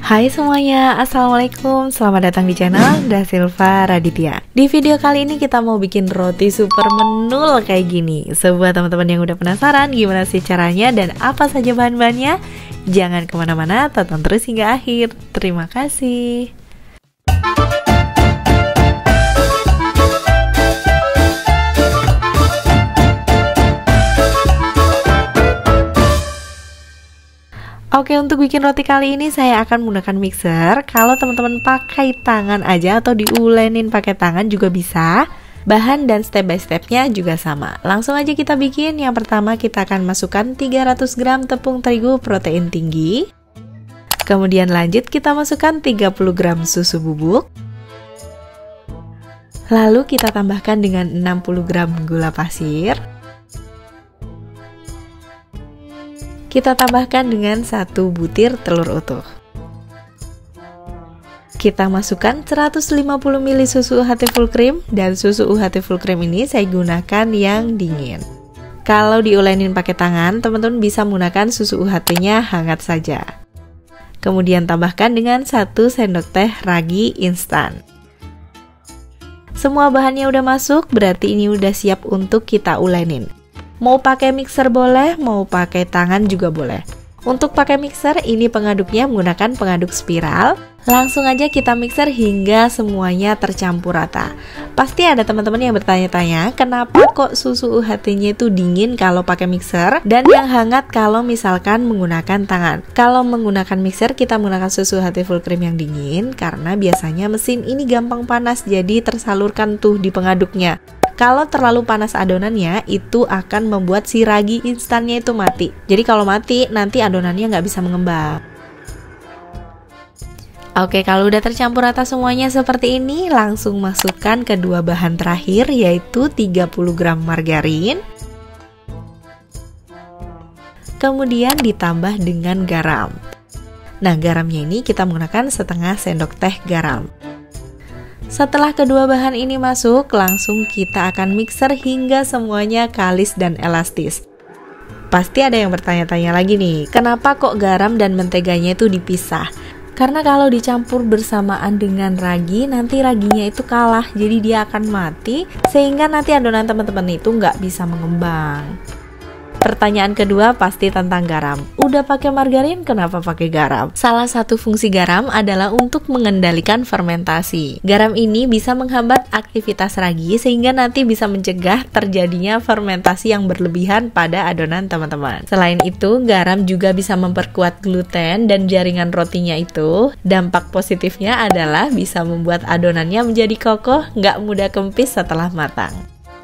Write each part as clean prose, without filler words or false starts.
Hai semuanya, Assalamualaikum. Selamat datang di channel Dasilva Raditya. Di video kali ini kita mau bikin roti super menul kayak gini. Sebuah teman-teman yang udah penasaran gimana sih caranya dan apa saja bahan-bahannya, jangan kemana-mana, tonton terus hingga akhir. Terima kasih. Oke, untuk bikin roti kali ini saya akan menggunakan mixer. Kalau teman-teman pakai tangan aja atau diulenin pakai tangan juga bisa. Bahan dan step by stepnya juga sama. Langsung aja kita bikin. Yang pertama kita akan masukkan 300 gram tepung terigu protein tinggi. Kemudian lanjut kita masukkan 30 gram susu bubuk. Lalu kita tambahkan dengan 60 gram gula pasir. Kita tambahkan dengan 1 butir telur utuh. Kita masukkan 150 ml susu UHT full cream, dan susu UHT full cream ini saya gunakan yang dingin. Kalau diulenin pakai tangan, teman-teman bisa menggunakan susu UHT-nya hangat saja. Kemudian tambahkan dengan 1 sendok teh ragi instan. Semua bahannya udah masuk, berarti ini udah siap untuk kita ulenin. Mau pakai mixer boleh, mau pakai tangan juga boleh. Untuk pakai mixer, ini pengaduknya menggunakan pengaduk spiral. Langsung aja kita mixer hingga semuanya tercampur rata. Pasti ada teman-teman yang bertanya-tanya, kenapa kok susu UHT-nya itu dingin kalau pakai mixer dan yang hangat kalau misalkan menggunakan tangan. Kalau menggunakan mixer, kita menggunakan susu UHT full cream yang dingin karena biasanya mesin ini gampang panas, jadi tersalurkan tuh di pengaduknya. Kalau terlalu panas adonannya, itu akan membuat si ragi instannya itu mati. Jadi kalau mati, nanti adonannya nggak bisa mengembang. Oke, kalau udah tercampur rata semuanya seperti ini, langsung masukkan kedua bahan terakhir, yaitu 30 gram margarin. Kemudian ditambah dengan garam. Nah, garamnya ini kita menggunakan setengah sendok teh garam. Setelah kedua bahan ini masuk, langsung kita akan mixer hingga semuanya kalis dan elastis. Pasti ada yang bertanya-tanya lagi nih, kenapa kok garam dan menteganya itu dipisah? Karena kalau dicampur bersamaan dengan ragi, nanti raginya itu kalah, jadi dia akan mati, sehingga nanti adonan teman-teman itu nggak bisa mengembang. Pertanyaan kedua pasti tentang garam. Udah pakai margarin, kenapa pakai garam? Salah satu fungsi garam adalah untuk mengendalikan fermentasi. Garam ini bisa menghambat aktivitas ragi sehingga nanti bisa mencegah terjadinya fermentasi yang berlebihan pada adonan teman-teman. Selain itu, garam juga bisa memperkuat gluten dan jaringan rotinya itu. Dampak positifnya adalah bisa membuat adonannya menjadi kokoh, nggak mudah kempis setelah matang.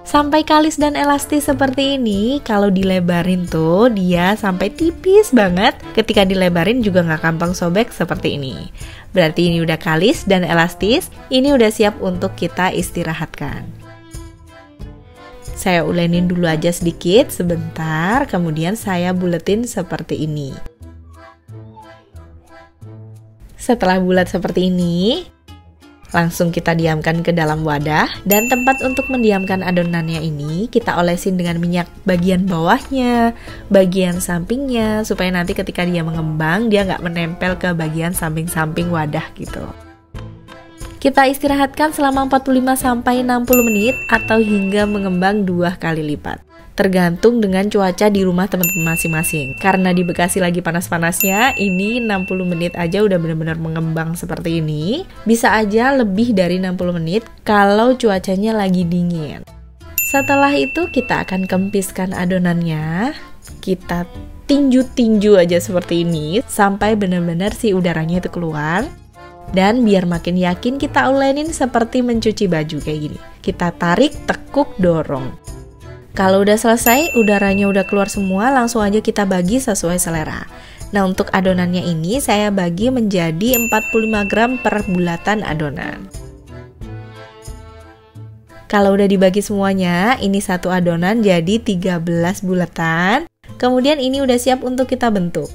Sampai kalis dan elastis seperti ini, kalau dilebarin tuh dia sampai tipis banget. Ketika dilebarin juga nggak gampang sobek seperti ini. Berarti ini udah kalis dan elastis, ini udah siap untuk kita istirahatkan. Saya ulenin dulu aja sedikit sebentar, kemudian saya buletin seperti ini. Setelah bulat seperti ini, langsung kita diamkan ke dalam wadah, dan tempat untuk mendiamkan adonannya ini kita olesin dengan minyak bagian bawahnya, bagian sampingnya, supaya nanti ketika dia mengembang dia nggak menempel ke bagian samping-samping wadah gitu. Kita istirahatkan selama 45-60 menit atau hingga mengembang 2 kali lipat. Tergantung dengan cuaca di rumah teman-teman masing-masing. Karena di Bekasi lagi panas-panasnya, ini 60 menit aja udah benar-benar mengembang seperti ini. Bisa aja lebih dari 60 menit kalau cuacanya lagi dingin. Setelah itu kita akan kempiskan adonannya. Kita tinju-tinju aja seperti ini sampai benar-benar si udaranya itu keluar. Dan biar makin yakin kita ulenin seperti mencuci baju kayak gini. Kita tarik, tekuk, dorong. Kalau udah selesai, udaranya udah keluar semua, langsung aja kita bagi sesuai selera. Nah, untuk adonannya ini saya bagi menjadi 45 gram per bulatan adonan. Kalau udah dibagi semuanya, ini satu adonan jadi 13 bulatan. Kemudian ini udah siap untuk kita bentuk.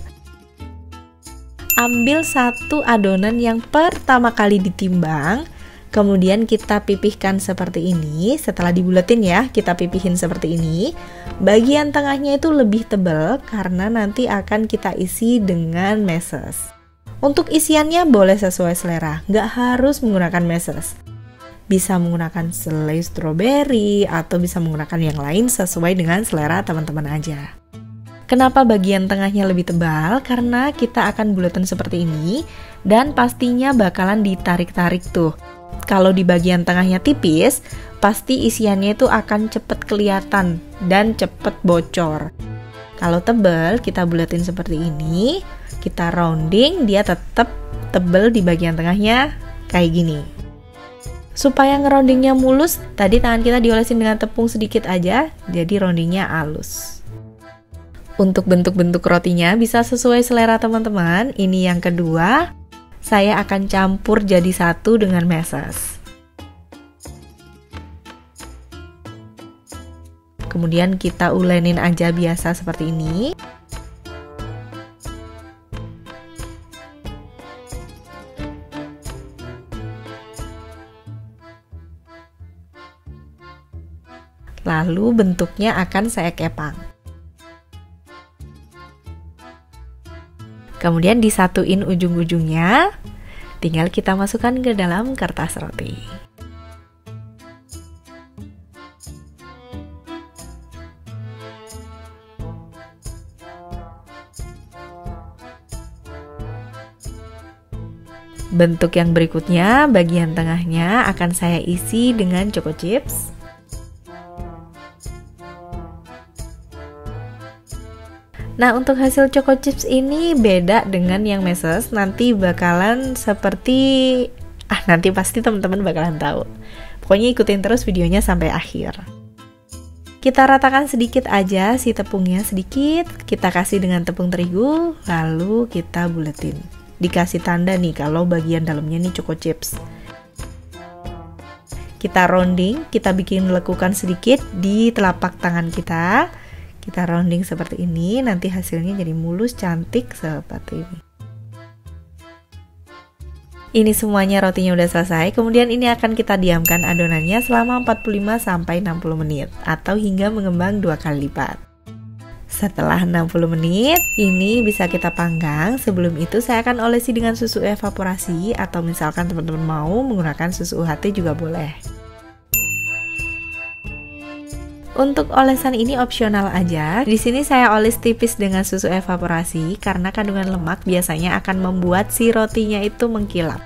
Ambil satu adonan yang pertama kali ditimbang, kemudian kita pipihkan seperti ini. Setelah dibuletin ya, kita pipihin seperti ini. Bagian tengahnya itu lebih tebal karena nanti akan kita isi dengan meses. Untuk isiannya boleh sesuai selera, nggak harus menggunakan meses. Bisa menggunakan selai strawberry atau bisa menggunakan yang lain sesuai dengan selera teman-teman aja. Kenapa bagian tengahnya lebih tebal? Karena kita akan buletin seperti ini dan pastinya bakalan ditarik-tarik tuh. Kalau di bagian tengahnya tipis, pasti isiannya itu akan cepet kelihatan dan cepet bocor. Kalau tebal, kita buletin seperti ini, kita rounding, dia tetap tebal di bagian tengahnya kayak gini. Supaya ngeroundingnya mulus, tadi tangan kita diolesin dengan tepung sedikit aja, jadi roundingnya halus. Untuk bentuk-bentuk rotinya bisa sesuai selera teman-teman. Ini yang kedua, saya akan campur jadi satu dengan meses. Kemudian kita ulenin aja biasa seperti ini. Lalu bentuknya akan saya kepang. Kemudian disatuin ujung-ujungnya, tinggal kita masukkan ke dalam kertas roti. Bentuk yang berikutnya, bagian tengahnya akan saya isi dengan choco chips. Nah, untuk hasil choco chips ini beda dengan yang meses, nanti bakalan seperti nanti pasti teman-teman bakalan tahu. Pokoknya ikutin terus videonya sampai akhir. Kita ratakan sedikit aja si tepungnya sedikit, kita kasih dengan tepung terigu, lalu kita buletin. Dikasih tanda nih kalau bagian dalamnya nih choco chips. Kita rounding, kita bikin lekukan sedikit di telapak tangan kita. Kita rounding seperti ini, nanti hasilnya jadi mulus, cantik seperti ini. Ini semuanya rotinya udah selesai, kemudian ini akan kita diamkan adonannya selama 45-60 menit atau hingga mengembang 2 kali lipat. Setelah 60 menit, ini bisa kita panggang. Sebelum itu saya akan olesi dengan susu evaporasi atau misalkan teman-teman mau menggunakan susu UHT juga boleh. Untuk olesan ini opsional aja. Di sini saya oles tipis dengan susu evaporasi karena kandungan lemak biasanya akan membuat si rotinya itu mengkilap.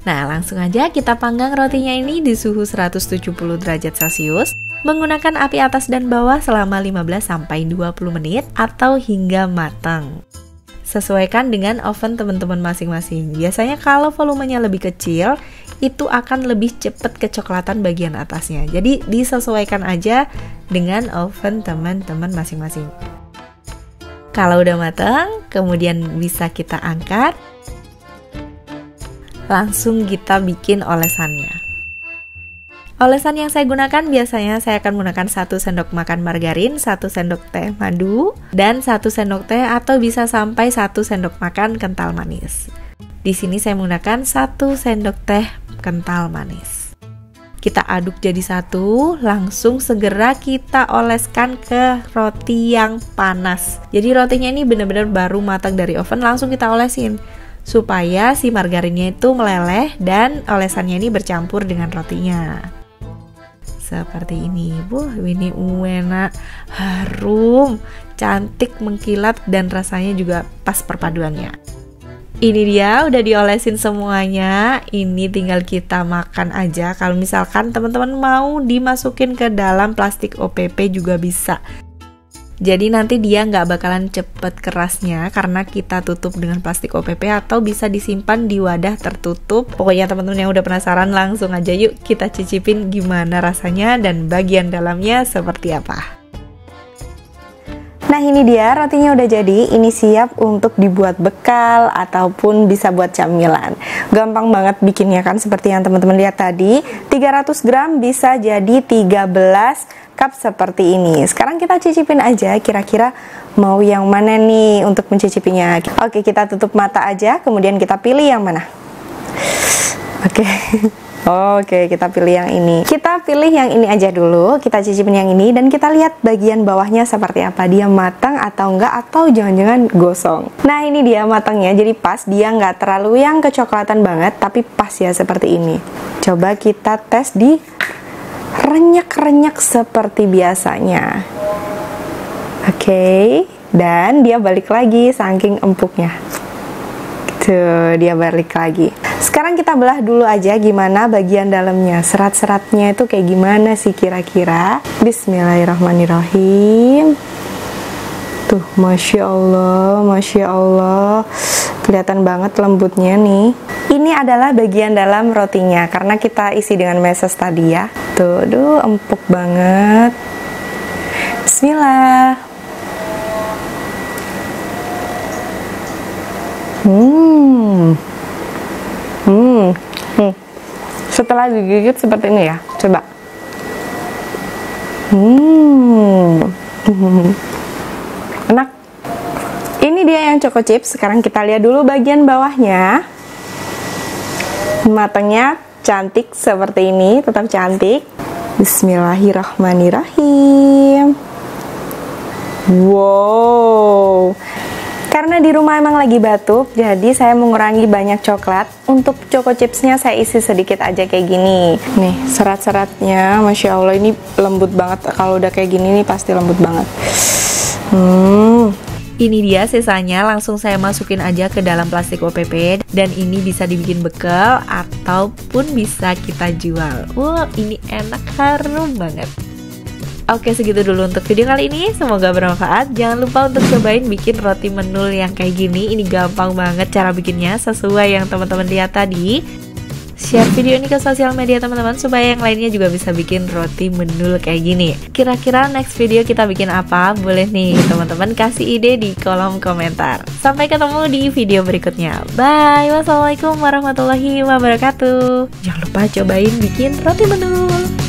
Nah, langsung aja kita panggang rotinya ini di suhu 170 derajat Celcius menggunakan api atas dan bawah selama 15-20 menit atau hingga matang. Sesuaikan dengan oven teman-teman masing-masing. Biasanya kalau volumenya lebih kecil, itu akan lebih cepat kecoklatan bagian atasnya. Jadi disesuaikan aja dengan oven teman-teman masing-masing. Kalau udah matang, kemudian bisa kita angkat. Langsung kita bikin olesannya. Olesan yang saya gunakan biasanya saya akan menggunakan 1 sendok makan margarin, 1 sendok teh madu, dan 1 sendok teh atau bisa sampai 1 sendok makan kental manis. Di sini saya menggunakan 1 sendok teh kental manis. Kita aduk jadi satu, langsung segera kita oleskan ke roti yang panas. Jadi rotinya ini benar-benar baru matang dari oven, langsung kita olesin supaya si margarinnya itu meleleh dan olesannya ini bercampur dengan rotinya. Seperti ini. Ini enak, harum, cantik, mengkilap dan rasanya juga pas perpaduannya. Ini dia udah diolesin semuanya. Ini tinggal kita makan aja. Kalau misalkan teman-teman mau dimasukin ke dalam plastik OPP juga bisa. Jadi nanti dia nggak bakalan cepet kerasnya karena kita tutup dengan plastik OPP atau bisa disimpan di wadah tertutup. Pokoknya teman-teman yang udah penasaran langsung aja yuk kita cicipin gimana rasanya dan bagian dalamnya seperti apa. Nah ini dia rotinya udah jadi, ini siap untuk dibuat bekal ataupun bisa buat camilan. Gampang banget bikinnya kan seperti yang teman-teman lihat tadi. 300 gram bisa jadi 13 cup seperti ini. Sekarang kita cicipin aja kira-kira mau yang mana nih untuk mencicipinya. Oke, kita tutup mata aja, kemudian kita pilih yang mana. Oke, kita pilih yang ini. Kita pilih yang ini aja dulu, kita cicipin yang ini dan kita lihat bagian bawahnya seperti apa, dia matang atau enggak, atau jangan-jangan gosong. Nah ini dia matangnya, jadi pas, dia nggak terlalu yang kecoklatan banget, tapi pas ya seperti ini. Coba kita tes di renyek-renyek seperti biasanya. Oke, dan dia balik lagi saking empuknya. Tuh, dia balik lagi. Sekarang kita belah dulu aja gimana bagian dalamnya. Serat-seratnya itu kayak gimana sih kira-kira. Bismillahirrahmanirrahim. Tuh, Masya Allah, Masya Allah. Kelihatan banget lembutnya nih. Ini adalah bagian dalam rotinya, karena kita isi dengan meses tadi ya. Tuh, duh, empuk banget. Bismillah. Setelah digigit seperti ini ya, coba. Enak. Ini dia yang choco chips. Sekarang kita lihat dulu bagian bawahnya. Matangnya cantik seperti ini, tetap cantik. Bismillahirrahmanirrahim. Wow. Karena di rumah emang lagi batuk, jadi saya mengurangi banyak coklat. Untuk choco chipsnya saya isi sedikit aja kayak gini. Nih, serat-seratnya, Masya Allah, ini lembut banget. Kalau udah kayak gini nih pasti lembut banget. Ini dia sisanya, langsung saya masukin aja ke dalam plastik OPP. Dan ini bisa dibikin bekal ataupun bisa kita jual. Wow, ini enak, harum banget. Oke, segitu dulu untuk video kali ini. Semoga bermanfaat. Jangan lupa untuk cobain bikin roti menul yang kayak gini. Ini gampang banget cara bikinnya, sesuai yang teman-teman lihat tadi. Share video ini ke sosial media teman-teman, supaya yang lainnya juga bisa bikin roti menul kayak gini. Kira-kira next video kita bikin apa? Boleh nih teman-teman kasih ide di kolom komentar. Sampai ketemu di video berikutnya. Bye. Wassalamualaikum warahmatullahi wabarakatuh. Jangan lupa cobain bikin roti menul.